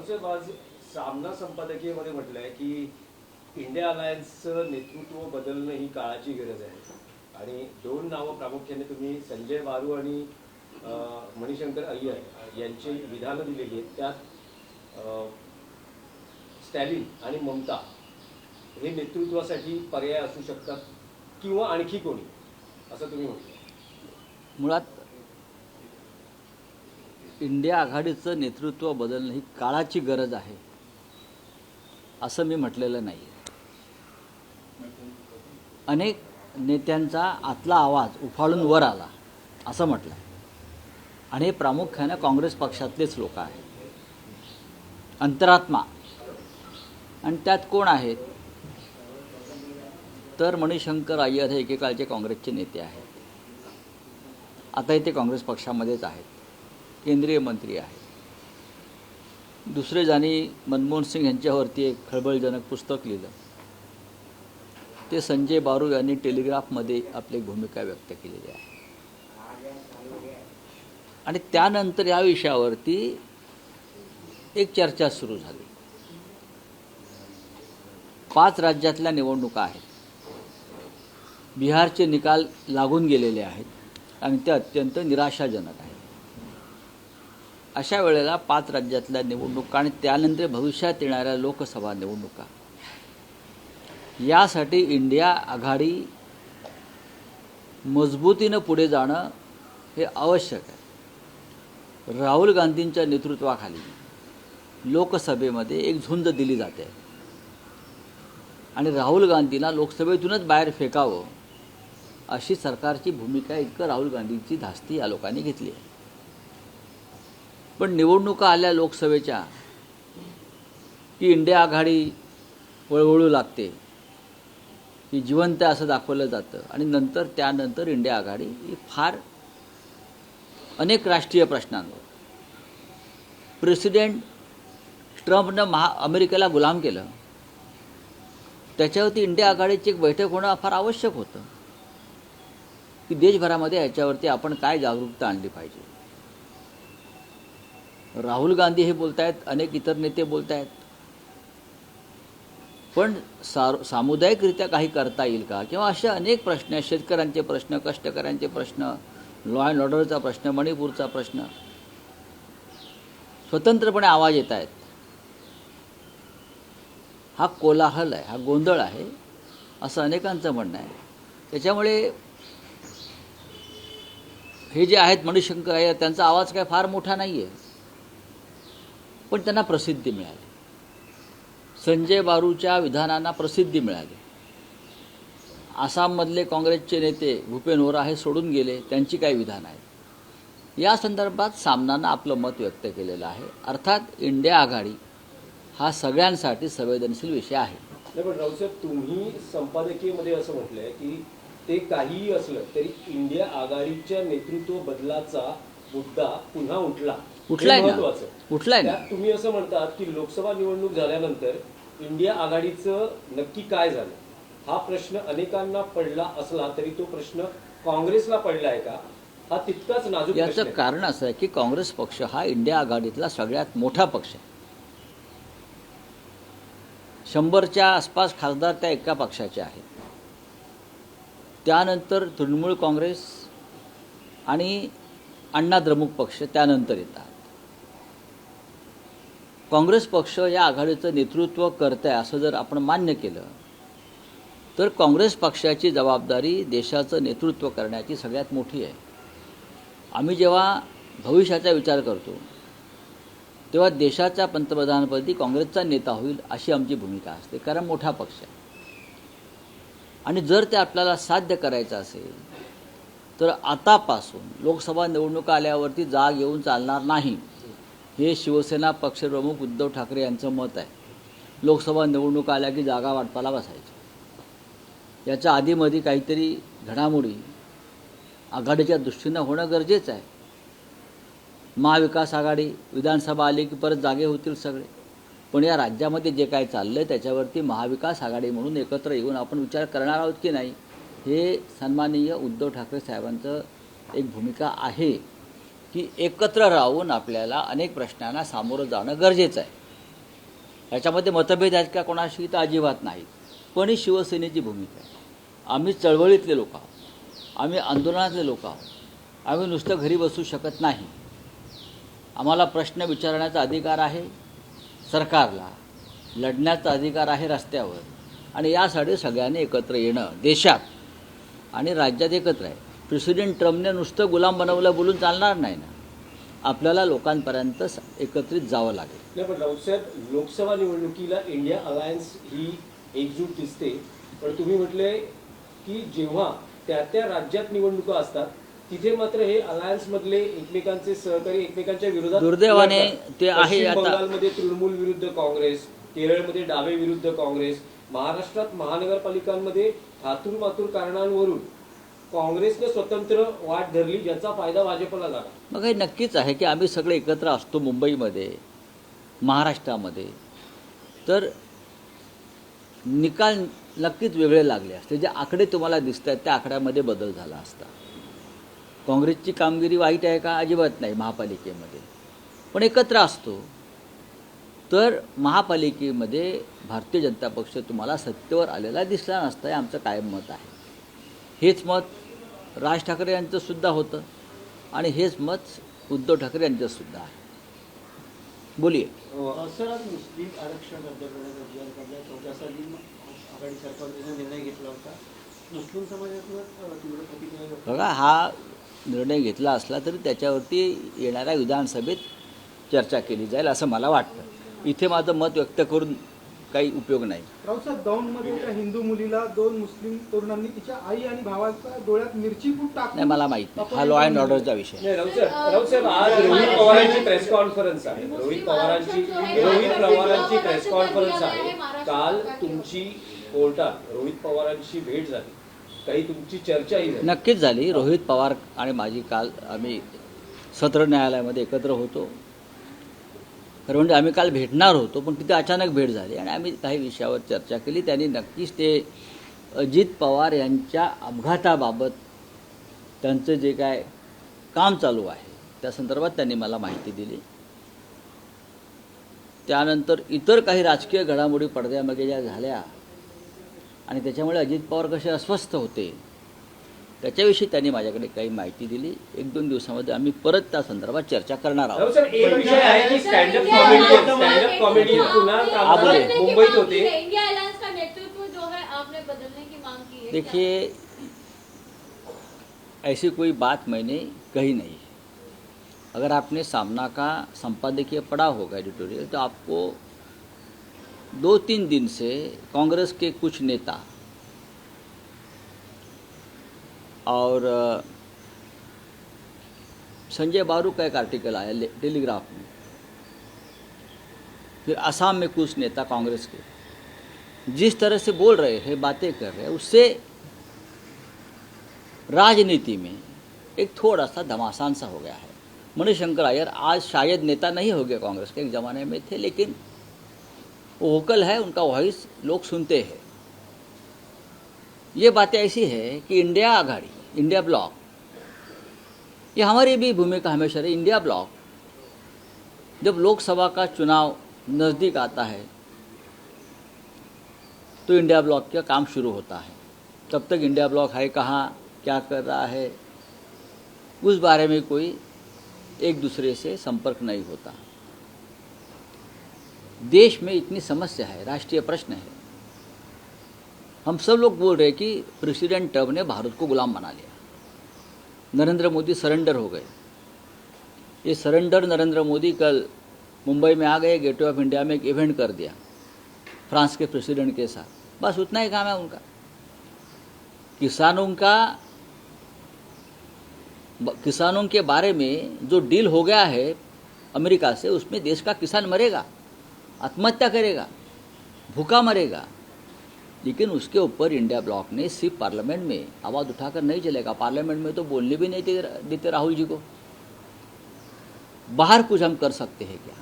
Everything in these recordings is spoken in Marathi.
राहुलसाहेब, आज सामना संपादकीयमध्ये म्हटलंय की इंडिया अलायन्सचं नेतृत्व बदलणं ही काळाची गरज आहे. आणि दोन नावं प्रामुख्याने तुम्ही संजय बारू आणि मणिशंकर अय्यर यांची विधानं दिलेली आहेत. त्यात स्टॅलिन आणि ममता हे नेतृत्वासाठी पर्याय असू शकतात किंवा आणखी कोणी, असं तुम्ही म्हटलं. मुळात इंडिया आघाडीचं नेतृत्व बदलणं ही काळाची गरज आहे असं मी म्हटलेलं नाही. अनेक नेत्यांचा आतला आवाज उफाळून वर आला असं म्हटलं, आणि हे प्रामुख्यानं काँग्रेस पक्षातलेच लोक आहेत, अंतरात्मा. आणि त्यात कोण आहेत तर मणिशंकर अय्यर हे एकेकाळचे काँग्रेसचे नेते आहेत, आता ते काँग्रेस पक्षामध्येच आहेत, केंद्रीय मंत्री आहेत. दुसरे ज्यांनी मनमोहन सिंग यांच्यावरती एक खळबळजनक पुस्तक लिहिलं ते संजय बारू यांनी टेलिग्राफमध्ये आपली भूमिका व्यक्त केलेली आहे. आणि त्यानंतर या विषयावरती एक चर्चा सुरू झाली. 5 राज्यातल्या निवडणुका आहेत, बिहारचे निकाल लागून गेलेले आहेत आणि ते अत्यंत निराशाजनक आहेत. अशा वेळेला 5 राज्यातल्या निवडणुका आणि त्यानंतर भविष्यात येणाऱ्या लोकसभा निवडणुका, यासाठी इंडिया आघाडी मजबूतीनं पुढे जाणं हे आवश्यक आहे. राहुल गांधींच्या नेतृत्वाखाली लोकसभेमध्ये एक झुंज दिली जाते आणि राहुल गांधींना लोकसभेतूनच बाहेर फेकावं अशी सरकारची भूमिका इतकं राहुल गांधींची धास्ती या लोकांनी घेतली आहे. पण निवडणुका आल्या लोकसभेच्या की इंडिया आघाडी वळवळू लागते, की जिवंत असं दाखवलं जातं. आणि त्यानंतर इंडिया आघाडी ही फार अनेक राष्ट्रीय प्रश्नांवर, प्रेसिडेंट ट्रम्पनं अमेरिकेला गुलाम केलं, त्याच्यावरती इंडिया आघाडीची एक बैठक होणं फार आवश्यक होतं, की देशभरामध्ये याच्यावरती आपण काय जागरूकता आणली पाहिजे. राहुल गांधी हे बोलत आहेत, अनेक इतर नेते बोलत आहेत, पण सामुदायिकरित्या काही करता येईल का, किंवा असे अनेक प्रश्न, शेतकऱ्यांचे प्रश्न, कष्टकऱ्यांचे प्रश्न, लॉ अँड ऑर्डरचा प्रश्न, मणिपूरचा प्रश्न, स्वतंत्रपणे आवाज येत आहेत. हा कोलाहल आहे, हा गोंधळ आहे असं अनेकांचं म्हणणं आहे. त्याच्यामुळे हे जे आहेत मणिशंकर अय्यर, त्यांचा आवाज काय फार मोठा नाही आहे, पण त्यांना प्रसिद्धी मिळाली. संजय बारूच्या विधानांना प्रसिद्धी मिळाली. आसाममधले काँग्रेसचे नेते भूपेन ओरा हे सोडून गेले, त्यांची काही विधानं आहेत. या संदर्भात सामनानं आपलं मत व्यक्त केलेलं आहे. अर्थात इंडिया आघाडी हा सगळ्यांसाठी संवेदनशील विषय आहे. नाही, पण राऊसाहेब, तुम्ही संपादकीयमध्ये असं म्हटलंय की ते काहीही असलं तरी इंडिया आघाडीच्या नेतृत्व बदलाचा मुद्दा पुन्हा उठलाय ना. तुम्ही असं म्हणतात की लोकसभा निवडणूक झाल्यानंतर इंडिया आघाडीचं नक्की काय झालं हा प्रश्न अनेकांना पडला असला तरी तो प्रश्न काँग्रेसला पडला आहे का, हा तितकाच नाजूक. याचं कारण असं आहे की काँग्रेस पक्ष हा इंडिया आघाडीतला सगळ्यात मोठा पक्ष आहे. 100च्या आसपास खासदार त्या एका पक्षाचे आहेत. त्यानंतर तृणमूल काँग्रेस आणि अण्णा द्रमुक पक्ष त्यानंतर येतात. काँग्रेस पक्ष या आघाडीचं नेतृत्व करत आहे असं जर आपण मान्य केलं तर काँग्रेस पक्षाची जबाबदारी देशाचं नेतृत्व करण्याची सगळ्यात मोठी आहे. आम्ही जेव्हा भविष्याचा विचार करतो तेव्हा देशाच्या पंतप्रधानपदी काँग्रेसचा नेता होईल अशी आमची भूमिका असते, कारण मोठा पक्ष आहे. आणि जर ते आपल्याला साध्य करायचं असेल तर आतापासून लोकसभा निवडणुका आल्यावरती जाग येऊन चालणार नाही, हे शिवसेना पक्षप्रमुख उद्धव ठाकरे यांचं मत आहे. लोकसभा निवडणुका आल्या की जागा वाटपाला बसायची. याच्या आधीमध्ये काहीतरी घडामोडी आघाडीच्या दृष्टीनं होणं गरजेचं आहे. महाविकास आघाडी विधानसभा आली की परत जागे होतील सगळे, पण या राज्यामध्ये जे काय चाललं आहे त्याच्यावरती महाविकास आघाडी म्हणून एकत्र येऊन आपण विचार करणार आहोत की नाही, हे सन्माननीय उद्धव ठाकरे साहेबांचं एक भूमिका आहे की एकत्र राहून आपल्याला अनेक प्रश्नांना सामोरं जाणं गरजेचं आहे. याच्यामध्ये मतभेद आहेत का कोणाशी? तर अजिबात नाहीत. पण ही शिवसेनेची भूमिका आहे. आम्ही चळवळीतले लोक आहोत, आम्ही आंदोलनातले लोक आहोत. आम्ही नुसतं घरी बसू शकत नाही. आम्हाला प्रश्न विचारण्याचा अधिकार आहे सरकारला, लढण्याचा अधिकार आहे रस्त्यावर, आणि यासाठी सगळ्यांनी एकत्र येणं देशात आणि राज्यात एकत्र आहे. प्रेसिडेंट ट्रम्पने नुसतं गुलाम बनवलं बोलून चालणार नाही ना. आपल्याला लोकांपर्यंत एकत्रित जावं लागेल. नाही, पण राऊतसाहेब, लोकसभा निवडणुकीला इंडिया अलायन्स ही एकजूट दिसते, पण तुम्ही म्हटले की जेव्हा त्या त्या राज्यात निवडणुका असतात तिथे मात्र हे अलायन्स मधले एकमेकांचे सहकारी एकमेकांच्या विरोधात दुर्दैवाने लढतात. ते आहे. पश्चिम आता बंगालमध्ये तृणमूल विरुद्ध काँग्रेस, केरळमध्ये डावे विरुद्ध काँग्रेस, महाराष्ट्रात महानगरपालिकांमध्ये थातूर मातूर कारणांवरून काँग्रेसने स्वतंत्र वाट धरली, ज्याचा फायदा भाजपला झाला. मग हे नक्कीच आहे की आम्ही सगळे एकत्र असतो मुंबईमध्ये, महाराष्ट्रामध्ये, तर निकाल नक्कीच वेगळे लागले असते. जे आकडे तुम्हाला दिसत आहेत त्या आकड्यामध्ये बदल झाला असता. काँग्रेसची कामगिरी वाईट आहे का? अजिबात नाही महापालिकेमध्ये. पण एकत्र असतो तर महापालिकेमध्ये भारतीय जनता पक्ष तुम्हाला सत्तेवर आलेला दिसला नसता. हे आमचं कायम मत आहे. हेच मत राज ठाकरे यांचंसुद्धा होतं आणि हेच मत उद्धव ठाकरे यांचंसुद्धा आहे. बोलिये. सर, आज मुस्लिम आरक्षण रद्द करण्याचा जी आर काढला, 14 साली आघाडी सरकारने निर्णय घेतला होता. मुस्लिम समाजातून तीव्र प्रतिक्रिया. बघा, हा निर्णय घेतला असला तरी त्याच्यावरती येणाऱ्या विधानसभेत चर्चा केली जाईल असं मला वाटतं. इथे माझं मत व्यक्त करून काही उपयोग नाही. राऊतसाहेब, दौंडमध्ये एका हिंदू मुलीला 2 मुस्लिम तरुणांनी तिच्या आई आणि भावाच्या डोळ्यात मिरची फूट टाकली. नाही, मला माहीत नाही. हा लॉ अँड ऑर्डरचा विषय. नाही, राऊतसाहेब, आज रोहित पवारांची प्रेस कॉन्फरन्स आहे. रोहित पवारांची प्रेस कॉन्फरन्स आहे. काल तुमची कोर्टात रोहित पवारांची भेट झाली, काही तुमची चर्चाही झाली. नक्कीच झाली. रोहित पवार आणि माझी काल आम्ही सत्र न्यायालयामध्ये एकत्र होतो. खरं म्हणजे आम्ही काल भेटणार होतो, पण तिथे अचानक भेट झाली आणि आम्ही काही विषयावर चर्चा केली. त्यांनी नक्कीच ते अजित पवार यांच्या अपघाताबाबत त्यांचं जे काय काम चालू आहे त्या संदर्भात त्यांनी मला माहिती दिली. त्यानंतर इतर काही राजकीय घडामोडी पडद्यामागे ज्या झाल्या आणि त्याच्यामुळे अजित पवार कसे अस्वस्थ होते त्याच्याविषयी त्यांनी माझ्याकडे काही माहिती दिली. 1-2 दिवसामध्ये आम्ही परत त्या संदर्भात चर्चा करणार आहोत. राऊतसाहेब, एक विषय आहे की स्टँडअप कॉमेडी पुन्हा मुंबईत होते. इंडिया अलायंस का नेतृत्व जो है आपने बदलने की मांग की है. देखिए, ऐसी कोई बात मैंने कही नहीं. अगर आपने सामना का संपादकीय पढ़ा होगा एडिटोरियल, तो आपको 2-3 दिन से कांग्रेस के कुछ नेता और संजय बारू का एक आर्टिकल आया टेलीग्राफ में, फिर असम में कुछ नेता कांग्रेस के जिस तरह से बोल रहे हैं, बातें कर रहे हैं, उससे राजनीति में एक थोड़ा सा घमासान सा हो गया है. मणिशंकर अय्यर आज शायद नेता नहीं हो गए कांग्रेस के, एक ज़माने में थे, लेकिन वो वोकल है, उनका वॉइस लोग सुनते हैं. ये बातें ऐसी है कि इंडिया आघाड़ी, इंडिया ब्लॉक, ये हमारी भी भूमिका हमेशा रही. इंडिया ब्लॉक जब लोकसभा का चुनाव नज़दीक आता है तो इंडिया ब्लॉक का काम शुरू होता है. तब तक इंडिया ब्लॉक है कहाँ, क्या कर रहा है, उस बारे में कोई एक दूसरे से संपर्क नहीं होता. देश में इतनी समस्या है, राष्ट्रीय प्रश्न है. हम सब लोग बोल रहे हैं कि प्रेसिडेंट ट्रम्प ने भारत को गुलाम बना लिया, नरेंद्र मोदी सरेंडर हो गए. ये सरेंडर नरेंद्र मोदी कल मुंबई में आ गए, गेटवे ऑफ इंडिया में एक इवेंट कर दिया फ्रांस के प्रेसिडेंट के साथ. बस उतना ही काम है उनका. किसानों के बारे में जो डील हो गया है अमेरिका से, उसमें देश का किसान मरेगा, आत्महत्या करेगा, भूखा मरेगा. लेकिन उसके ऊपर इंडिया ब्लॉक ने सिर्फ पार्लियामेंट में आवाज़ उठाकर नहीं चलेगा. पार्लियामेंट में तो बोलने भी नहीं देते राहुल जी को. बाहर कुछ हम कर सकते हैं क्या?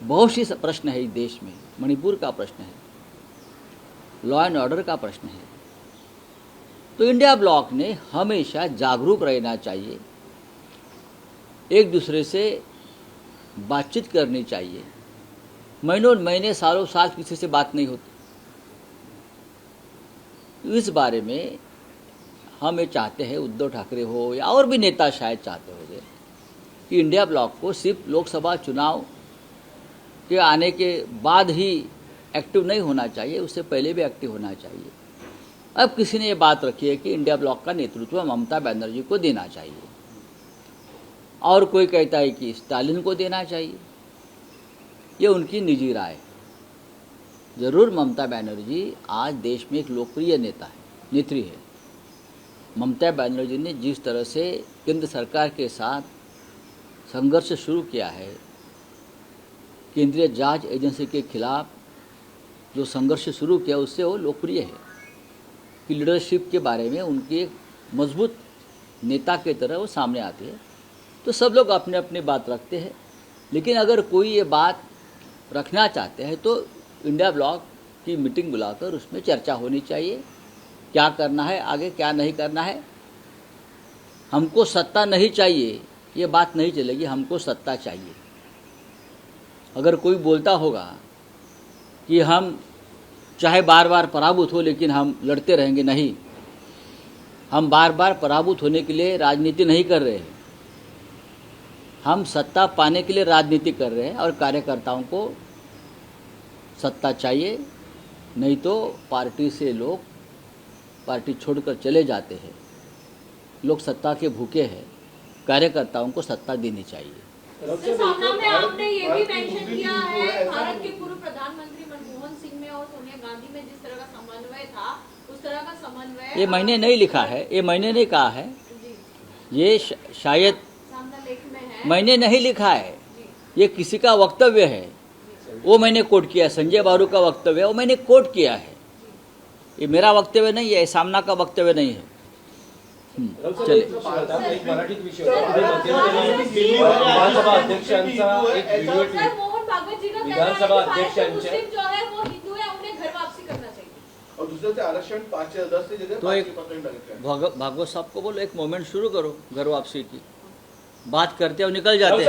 बहुत सी प्रश्न है इस देश में. मणिपुर का प्रश्न है, लॉ एंड ऑर्डर का प्रश्न है. तो इंडिया ब्लॉक ने हमेशा जागरूक रहना चाहिए, एक दूसरे से बातचीत करनी चाहिए, महीनों महीने सालों साल किसी से बात नहीं होती। इस बारे में हम ये चाहते हैं, उद्धव ठाकरे हो या और भी नेता शायद चाहते होंगे कि इंडिया ब्लॉक को सिर्फ लोकसभा चुनाव के आने के बाद ही एक्टिव नहीं होना चाहिए, उससे पहले भी एक्टिव होना चाहिए। अब किसी ने ये बात रखी है कि इंडिया ब्लॉक का नेतृत्व ममता बनर्जी को देना चाहिए, और कोई कहता है कि स्टालिन को देना चाहिए। ये उनकी निजी राय है। जरूर ममता बनर्जी आज देश में एक लोकप्रिय नेता है, नेत्री है। ममता बनर्जी ने जिस तरह से केंद्र सरकार के साथ संघर्ष शुरू किया है, केंद्रीय जांच एजेंसी के खिलाफ जो संघर्ष शुरू किया, उससे वो लोकप्रिय है कि लीडरशिप के बारे में उनकी एक मजबूत नेता की तरह वो सामने आती है। तो सब लोग अपने अपनी बात रखते हैं, लेकिन अगर कोई ये बात रखना चाहते हैं तो इंडिया ब्लॉक की मीटिंग बुलाकर उसमें चर्चा होनी चाहिए, क्या करना है आगे, क्या नहीं करना है। हमको सत्ता नहीं चाहिए, ये बात नहीं चलेगी, हमको सत्ता चाहिए। अगर कोई बोलता होगा कि हम चाहे बार बार पराभूत हो लेकिन हम लड़ते रहेंगे, नहीं, हम बार बार पराभूत होने के लिए राजनीति नहीं कर रहे हैं, हम सत्ता पाने के लिए राजनीति कर रहे हैं। और कार्यकर्ताओं को सत्ता चाहिए, नहीं तो पार्टी से लोग पार्टी छोड़कर चले जाते हैं। लोग सत्ता के भूखे हैं, कार्यकर्ताओं को सत्ता देनी चाहिए। सर, सामना में आपने ये भी मेंशन किया है, भारत के पूर्व प्रधानमंत्री मनमोहन सिंह में और सोनिया गांधी में जिस तरह का समन्वय था, उस तरह का समन्वय ये मैंने नहीं लिखा है, ये मैंने नहीं कहा है, ये शायद सामना लेख में है, मैंने नहीं लिखा है, ये किसी का वक्तव्य है, वो मैंने कोट किया। संजय बारू का वक्तव्य है, वो मैंने कोट किया है। ये मेरा वक्तव्य नहीं है, सामना का वक्तव्य नहीं है। चले, एक मराठीत विषय होता. तुम्ही मध्यंतरी विधानसभा अध्यक्षांचा एक व्हिडिओ सर, मोहन भागवत जी का कहना है विधानसभा कि भारत के अध्यक्षांचे मुस्लिम जो है वो हिंदू है, उन्हें घर वापसी करना चाहिए। और दूसरे से आरक्षण 5 से 10 से जगह तो 5 एक के % रखा है। भागवत साहब को बोलो एक मोमेंट शुरू करो घर वापसी की, बात करते हैं और निकल जाते हैं।